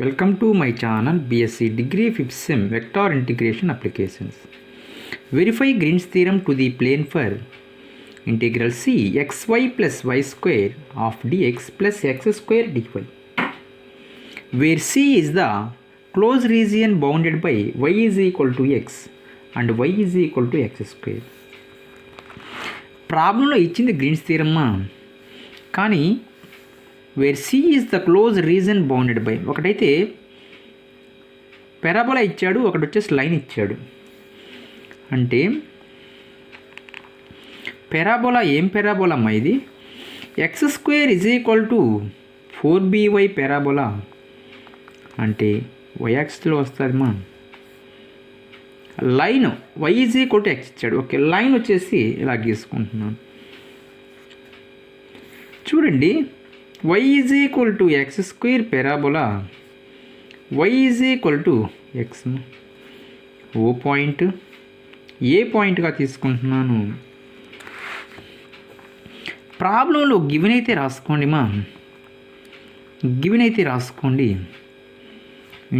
Welcome to my channel BSc Degree 5th Sem Vector Integration Applications. Verify Green's theorem to the plane for integral c xy plus y square of dx plus x square dy, where c is the closed region bounded by y is equal to x and y is equal to x square. ప్రాబ్లంలో ఇచ్చింది Green's థియరమ్మా, కానీ where C is the close region bounded by, ఒకటైతే parabola ఇచ్చాడు, ఒకటి వచ్చేసి line ఇచ్చాడు. అంటే పెరాబోలా ఏం పెరాబోలా అమ్మా ఇది? X square is equal to 4by parabola అంటే వైయాక్స్లో వస్తుందమ్మా. Line y is equal to x ఇచ్చాడు. ఓకే, లైన్ వచ్చేసి ఇలా గీసుకుంటున్నాను. చూడండి, y is equal to x square parabola, y is equal to x. O point A పాయింట్గా తీసుకుంటున్నాను. ప్రాబ్లంలో గివెన్ అయితే రాసుకోండి మా, గివెన్ అయితే రాసుకోండి.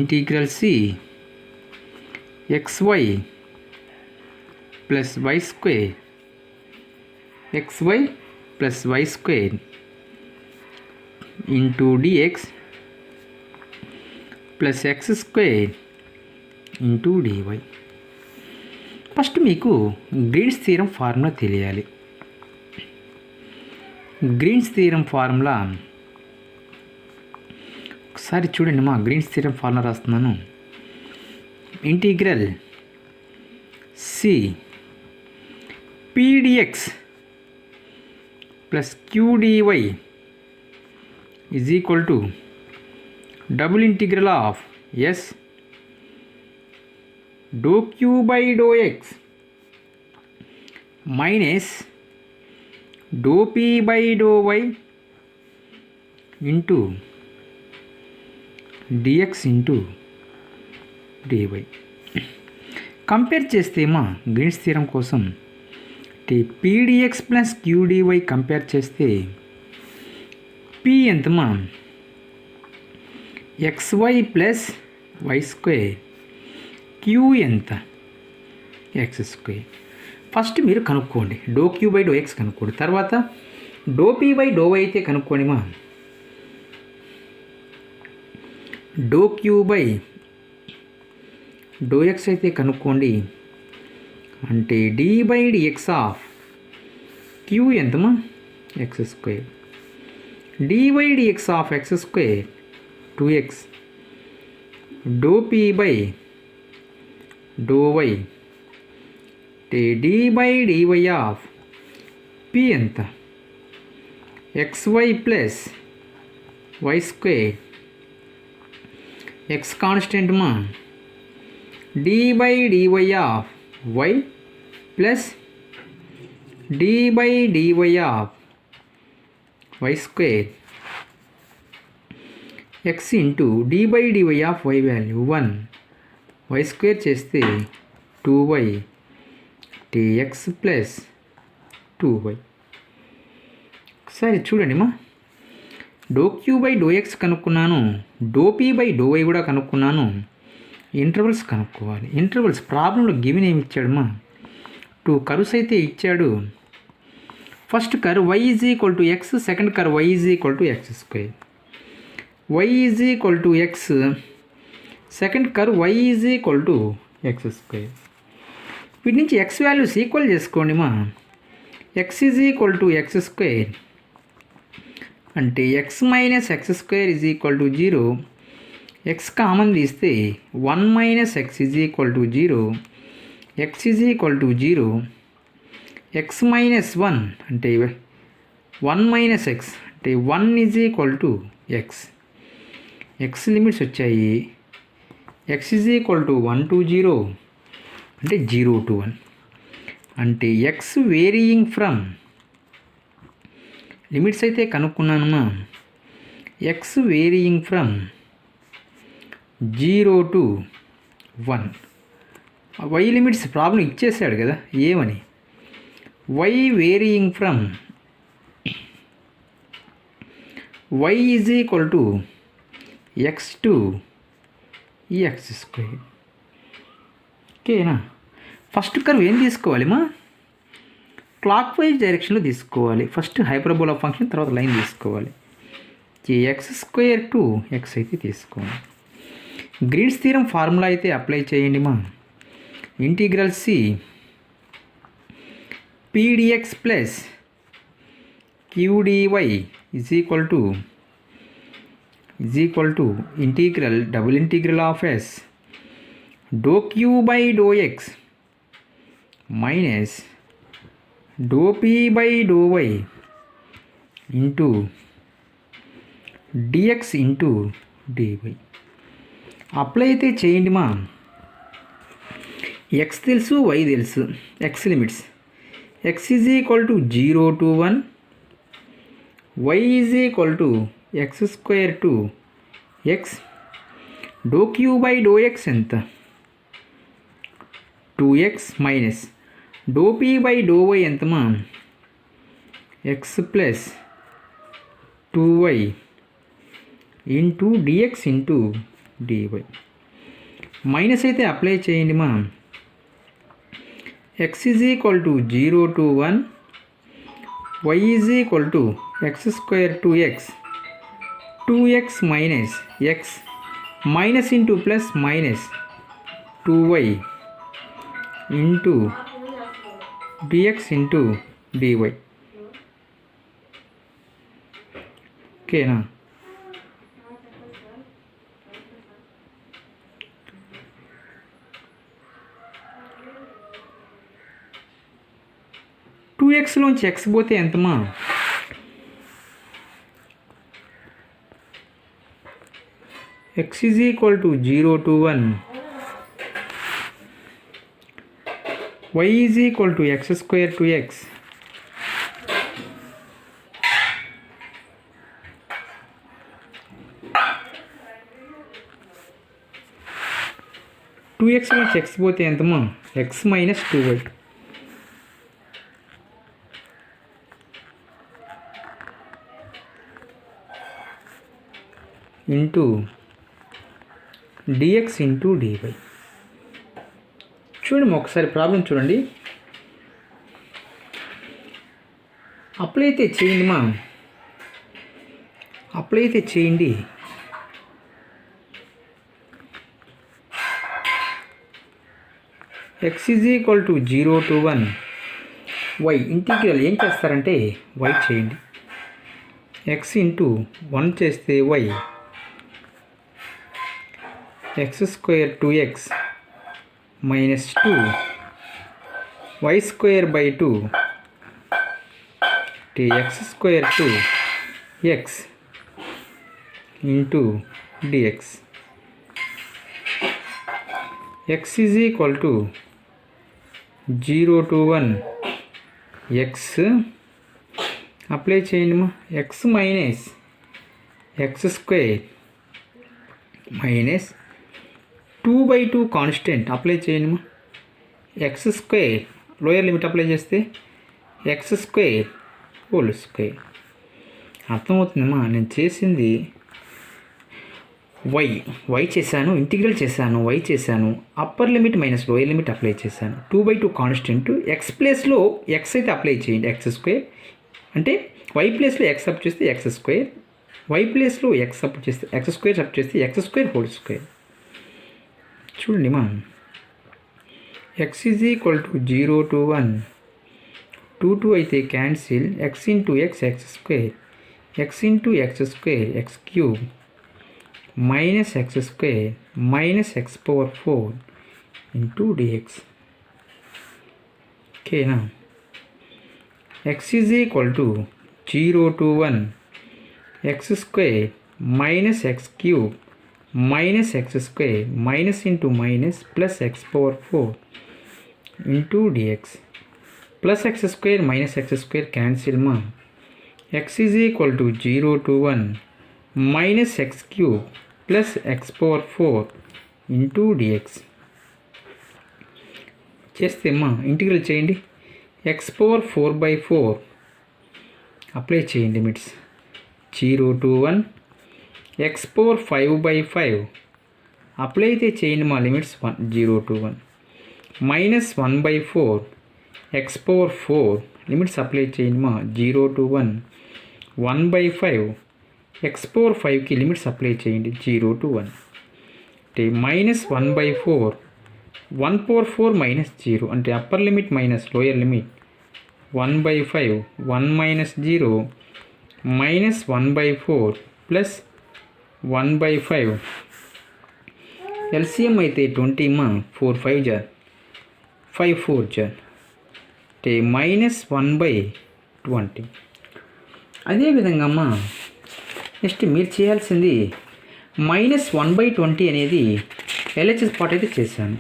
Integral C xy plus y square, xy plus y square into dx plus x square into dy. First మీకు Green's theorem formula తెలియాలి. గ్రీన్స్ థియరం ఫార్ములా ఒకసారి చూడండి మా, గ్రీన్స్ థియరం ఫార్ములా రాస్తున్నాను. Integral C pdx plus qdy is equal to double integral of s dou q by dou x minus dou p by dou y into dx into dy. Compare చేస్తే మా Green's theorem కోసం pdx plus qdy compare చేస్తే p ఎంతమా? xy plus y square, q ఎంత? X square. First మీరు కనుక్కోండి, do q by do x కనుక్కోండి. తర్వాత do p by do y అయితే కనుక్కోండి మా. Do q by do x అయితే కనుక్కోండి. అంటే d by dx of q ఎంతమా? X square. dy dx of x square 2x dou p by dou y d by dy of p ఎంత? xy plus y square, x constant మా, d by dy of y plus d by dy of y square x into d by dy of y value 1, y square చేస్తే 2y dx plus 2y. సరే చూడండి మా, do q by do x కనుక్కున్నాను, do p by do y కూడా కనుక్కున్నాను. Intervals కనుక్కోవాలి. Intervals ప్రాబ్లంలో given ఏమి ఇచ్చాడు మా? 2 కర్వ్స్ అయితే ఇచ్చాడు. First curve y is equal to x, second curve y is equal to x square. y is equal to x, second curve y is equal to x square. వీటి నుంచి x values equal చేసుకోండి మా. X is equal to x square అంటే x minus x square is equal to 0. X common తీస్తే 1 minus x is equal to 0. X is equal to 0. X minus 1 అంటే 1 minus x అంటే 1 is equal to x. X limits వచ్చాయి. X is equal to 1 to 0 అంటే 0 to 1 అంటే X varying from, limits అయితే కనుక్కున్నానమ్మా. X varying from 0 to 1. Y limits problem ఇచ్చేసాడు కదా ఏమని. y varying from y is equal to x to x square. ఓకేనా? First curve ఏం తీసుకోవాలి మా? క్లాక్ వైజ్ డైరెక్షన్లో తీసుకోవాలి. ఫస్ట్ హైపర్బోలా ఫంక్షన్, తర్వాత లైన్ తీసుకోవాలి. ఎక్స్ స్క్వేర్ టు ఎక్స్ అయితే తీసుకోండి. గ్రీన్స్ థీరం ఫార్ములా అయితే అప్లై చేయండి మా. Integral C p dx plus q dy is equal to integral double integral of S do q by do x minus do p by do y into dx into dy. Apply అయితే చేయండి మా. X తెలుసు, y తెలుసు. X limits x is equal to 0 to 1, y is equal to x square to x. Doe q by do x ఎంత? 2x minus do p by do y ఎంతమా? X plus 2y into dx into d y. Minus అయితే apply చేయండి మా. X is equal to 0 to 1, y is equal to x square to x. 2x minus x minus into plus minus 2y into dx into d y. ఓకేనా? Two ఎక్స్లోంచి x పోతే ఎంతమా? X is equal to 0 to 1, y is equal to x square to x. Two x నుంచి x పోతే ఎంతమా? X minus 2y into dx into d y. చూడండి ఒకసారి problem చూడండి. అప్లై అయితే చేయండి మా. అప్లై అయితే చేయండి. X is equal to 0 to 1, y integral ఏం చేస్తారంటే వై చేయండి. ఎక్స్ ఇంటూ 1 చేస్తే y, x square to x minus 2 y square by 2 x square to x into dx. X is equal to 0 to 1 x. Apply చేయండి మా. X minus x square minus 2/2 constant apply చేయండి మా. X square lower limit apply చేస్తే x square whole square. అర్థమవుతుందమ్మా? నేను చేసింది why చేశాను, integral చేశాను, why చేశాను, upper limit minus lower limit apply చేశాను. 2/2 కాన్స్టెంట్. ఎక్స్ ప్లేస్లో ఎక్స్ అయితే అప్లై చేయండి. ఎక్స్ స్క్వేర్ అంటే వై ప్లేస్లో ఎక్స్ అప్ చేస్తే ఎక్స్ స్క్వేర్, వై ప్లేస్లో ఎక్స్ అప్ చేస్తే ఎక్స్ స్క్వేర్ అప్ చేస్తే ఎక్స్ స్క్వేర్ హోల్ స్క్వేర్. చూడండి మా. X is equal to 0 to 1, 2 అయితే cancel. X into X X square, X into X square X cube minus x square minus x power 4 into d x. ఓకేనా? X is equal to 0 to 1 x square minus x cube minus x square minus into minus plus x power 4 into d x. Plus x square minus x square cancel మా. X is equal to 0 to 1 minus x cube plus x power 4 into d x. చేస్తే మా integral చేయండి. X power 4/4 apply చేయండి limits. 0 to 1 X power 5/5 apply అయితే చేయండి మా limits 0 to 1 minus 1/4 X power 4 limits apply చేయండి మా 0 to 1 1/5 ఎక్స్ పవర్ 5కి లిమిట్స్ అప్లై చేయండి 0 to 1 అంటే మైనస్ 1/4 1 power 4 మైనస్ 0 అంటే upper limit minus lower limit 1/5 1 minus 0 minus 1/4 plus 1/5 LCM అయితే 20 మా 4 5 జార్ 5 4 జార్ అంటే మైనస్ 1/20. అదేవిధంగా అమ్మా నెక్స్ట్ మీరు చేయాల్సింది మైనస్ 1/20 అనేది LHS పార్ట్ అయితే చేశాను.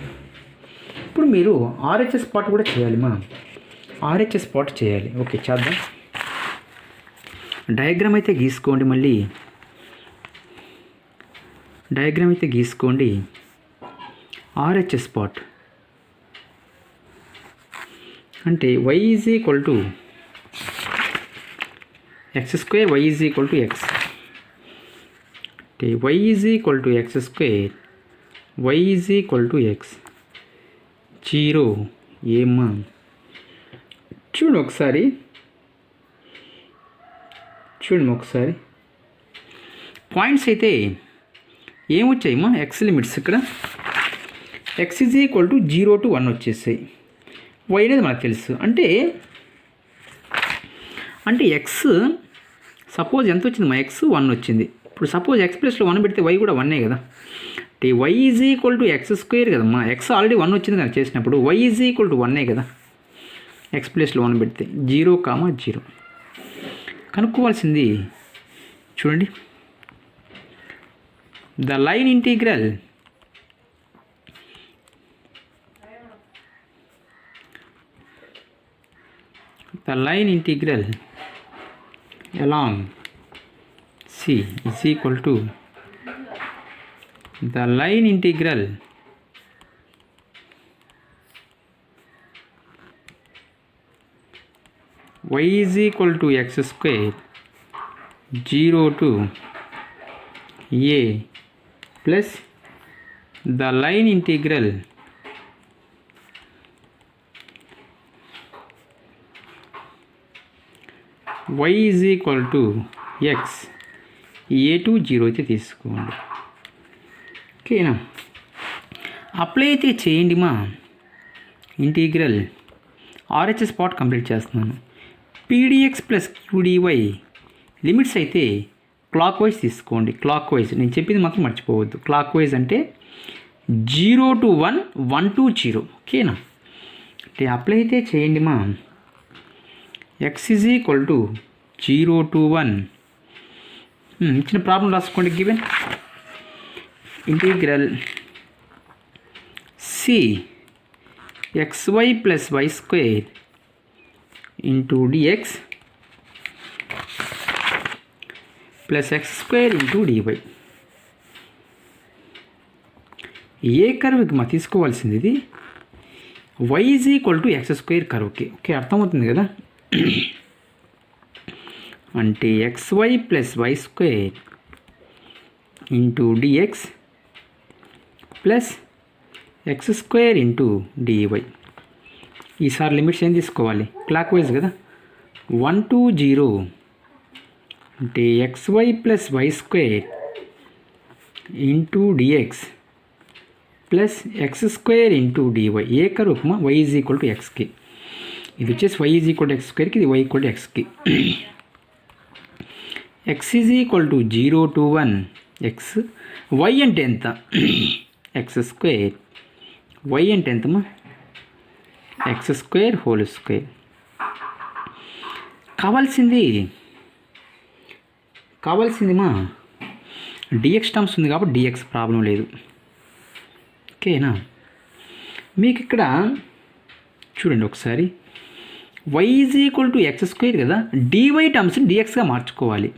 ఇప్పుడు మీరు RHS పార్ట్ కూడా చేయాలి మా RHS పార్ట్ చేయాలి. ఓకే చేద్దాం. డయాగ్రామ్ అయితే గీసుకోండి. మళ్ళీ డయాగ్రామ్ అయితే గీసుకోండి. RHS పార్ట్ అంటే y is equal to x square y is equal to X అంటే y is equal to x square y is equal to X 0 ఏమా చూడండి ఒకసారి పాయింట్స్ అయితే ఏమొచ్చాయమ్మా ఎక్స్ లిమిట్స్ ఇక్కడ X is equal to 0 to 1 వచ్చేసాయి. Why అనేది మనకు తెలుసు. అంటే ఎక్స్ సపోజ్ ఎంత వచ్చింది మా ఎక్స్ 1 వచ్చింది. ఇప్పుడు సపోజ్ ఎక్స్ ప్లస్లో 1 పెడితే వై కూడా 1 కదా. అంటే y is equal to x square కదమ్మా. ఎక్స్ ఆల్రెడీ 1 వచ్చింది కదా చేసినప్పుడు వై ఈజ్ ఈక్వల్ టు 1 కదా. ఎక్స్ ప్లస్లో 1 పెడితే 0, 0 కనుక్కోవాల్సింది చూడండి. The line integral along C is equal to the line integral y is equal to x square 0 to a plus the line integral y is equal to x a to 0 అయితే తీసుకోండి. ఓకేనా. Apply అయితే చేయండి మా integral RHS part complete చేస్తున్నాను. PDX plus QDY limits అయితే clock wise తీసుకోండి. Clock wise నేను చెప్పింది మాత్రం మర్చిపోవద్దు. క్లాక్ వైజ్ అంటే 0 to 1 1 to 0. ఓకేనా. అంటే అప్లై అయితే చేయండి మా x is equal to 0 to 1 ఇచ్చిన ప్రాబ్లం రాసుకోండి. Given integral C xy plus y square into dx plus x square into dy. ఏ కర్వ్కి మా తీసుకోవాల్సింది ఇది y is equal to x square కర్వ్కి. ఓకే అర్థమవుతుంది కదా. అంటే xy plus y square into dx plus x square into dy. ఈసారి లిమిట్స్ ఏం తీసుకోవాలి క్లాక్ వైజ్ కదా. 1 to 0 అంటే xy plus y square into dx plus x square into dy. ఏ కర్వ్ మా y ఈజ్ ఈక్వల్ టు ఎక్స్కి. ఇది వచ్చేసి y is equal to x స్క్వేర్కి, ఇది y ఈక్వల్ టు ఎక్స్కి. X is equal to 0 to 1 x. y అంటే ఎంత ఎక్స్ స్క్వేర్. y అంటే ఎంతమ్మా ఎక్స్ స్క్వేర్ హోల్ స్క్వేర్. కావాల్సింది మా dx టర్మ్స్ ఉంది కాబట్టి dx ప్రాబ్లం లేదు. ఓకేనా. మీకు ఇక్కడ చూడండి ఒకసారి y is equal to x square కదా. dy టర్మ్స్ dxగా మార్చుకోవాలి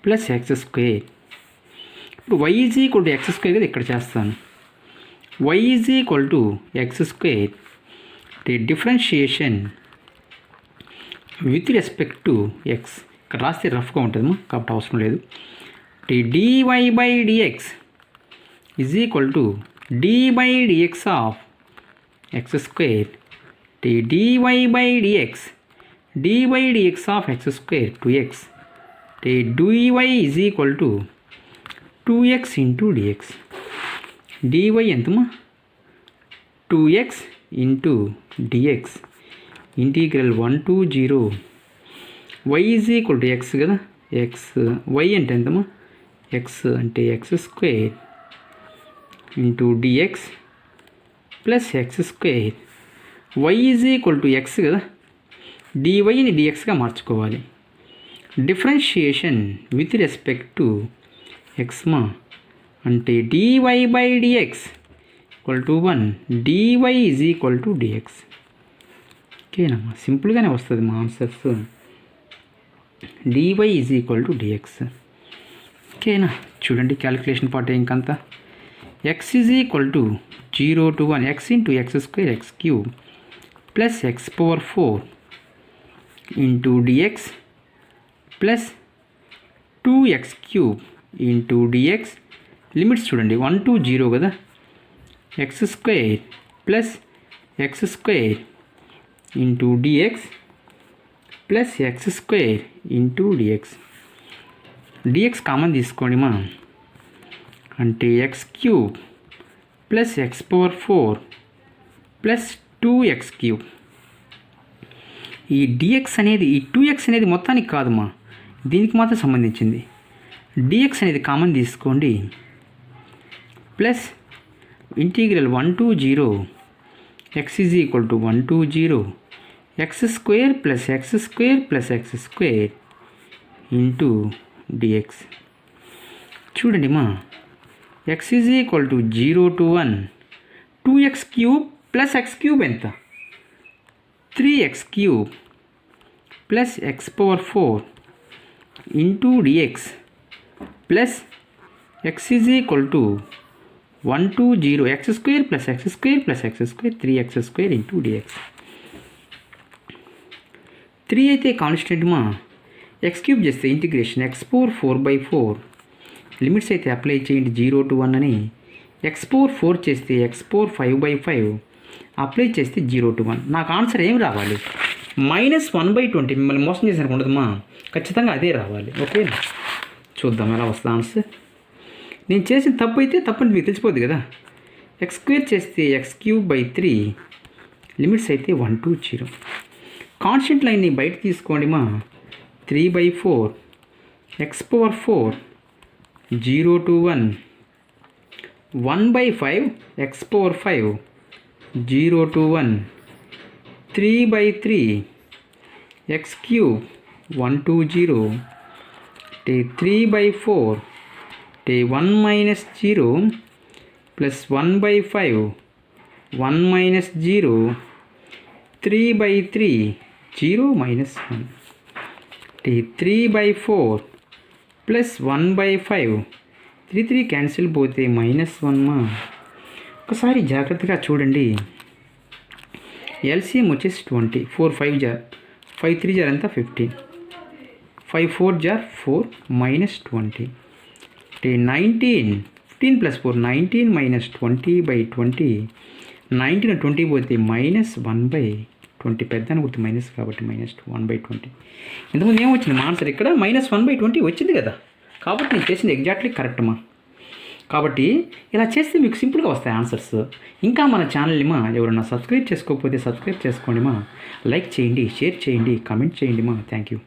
ప్లస్ ఎక్స్ స్క్వేర్. ఇప్పుడు y is equal to x square కదా ఇక్కడ చేస్తాను. y is equal to x square the differentiation with respect to X. ఇక్కడ రాస్తే రఫ్గా ఉంటుందమ్మా కాబట్టి అవసరం లేదు. dy by dx is equal to d by dx of x square dy by dx of x square 2x dy is equal to 2x into dx. dy ఎంతమా 2x into dx integral 1 to 0 y is equal to x కదా x y అంటే ఎంతమా x అంటే x square into dx plus x square y is equal to x కదా dyని dxగా మార్చుకోవాలి. Differentiation with respect to x మా అంటే dy by dx equal to 1 dy is equal to dx. ఓకేనమ్మా, సింపుల్గానే వస్తుంది మా answers. dy is equal to dx. ఓకేనా, చూడండి క్యాలిక్యులేషన్ పార్ట్ ఇంకంతా x is equal to 0 to 1 x into x square x cube plus x power 4 into dx plus 2x cube into dx. Limits చూడండి 1 to 0 కదా x square plus x square into dx plus x square into dx. dx common తీసుకోండి మా అంటే x cube plus x power 4 plus 2x cube. ఈ dx అనేది ఈ 2x అనేది మొత్తానికి కాదుమా, దీనికి మాత్రం సంబంధించింది. dx అనేది కామన్ తీసుకోండి plus integral 1 to 0 x is equal to 1 to 0 x square plus x square plus x square into dx. చూడండి మా x is equal to 0 to 1 2x cube plus x cube ఎంత 3x cube plus x power 4 into dx plus x is equal to 1 to 0 x square plus x square plus x square 3x square into dx. 3 అయితే constant మా, x cube చేస్తే integration x power 4/4. Limits అయితే apply చేయండి 0 to 1 అని. x power 4 చేస్తే x power 5/5 apply చేస్తే 0 to 1. నాకు answer ఏం రావాలి -1/20. మిమ్మల్ని మోసం చేసినట్టు ఉండదమ్మా, ఖచ్చితంగా అదే రావాలి. ఓకే, చూద్దాం ఎలా వస్తుంది ఆన్సర్. నేను చేసిన తప్పు అయితే తప్పని మీకు తెలిసిపోద్ది కదా. x స్క్వేర్ చేస్తే x క్యూబ్ బై 3. లిమిట్స్ అయితే 1 to 0. కాన్స్టెంట్ లైన్ని బయట తీసుకోండి మా 3/4 x power 4 0 to 1 1/5 x power 5 0 to 1 3/3 x cube 1 to 0 3/4 1 minus 0 plus 1/5 1 minus 0 3/3 0 minus 1 3/4 plus 1/5 3 cancel పోతే -1 మా. ఒకసారి జాగ్రత్తగా చూడండి. ఎల్సిఎం వచ్చేసి 20 4 5 జార్ 5 3 జార్ ఎంత 15 5 4 జార్ 4 -20 19 15 plus 4 19 minus 20/20 19 20 పోతే -1/20 పెద్దని గుర్తు మైనస్ కాబట్టి -1/20. ఇంతకుముందు ఏమొచ్చింది మా ఆన్సర్ ఇక్కడ -1/20 వచ్చింది కదా, కాబట్టి నేను చేసింది ఎగ్జాక్ట్లీ కరెక్ట్ మా. కాబట్టి ఇలా చేస్తే మీకు సింపుల్గా వస్తాయి ఆన్సర్స్. ఇంకా మన ఛానల్ని మా ఎవరన్నా సబ్స్క్రైబ్ చేసుకోకపోతే సబ్స్క్రైబ్ చేసుకోండి మా, లైక్ చేయండి, షేర్ చేయండి, కామెంట్ చేయండి మా. Thank you.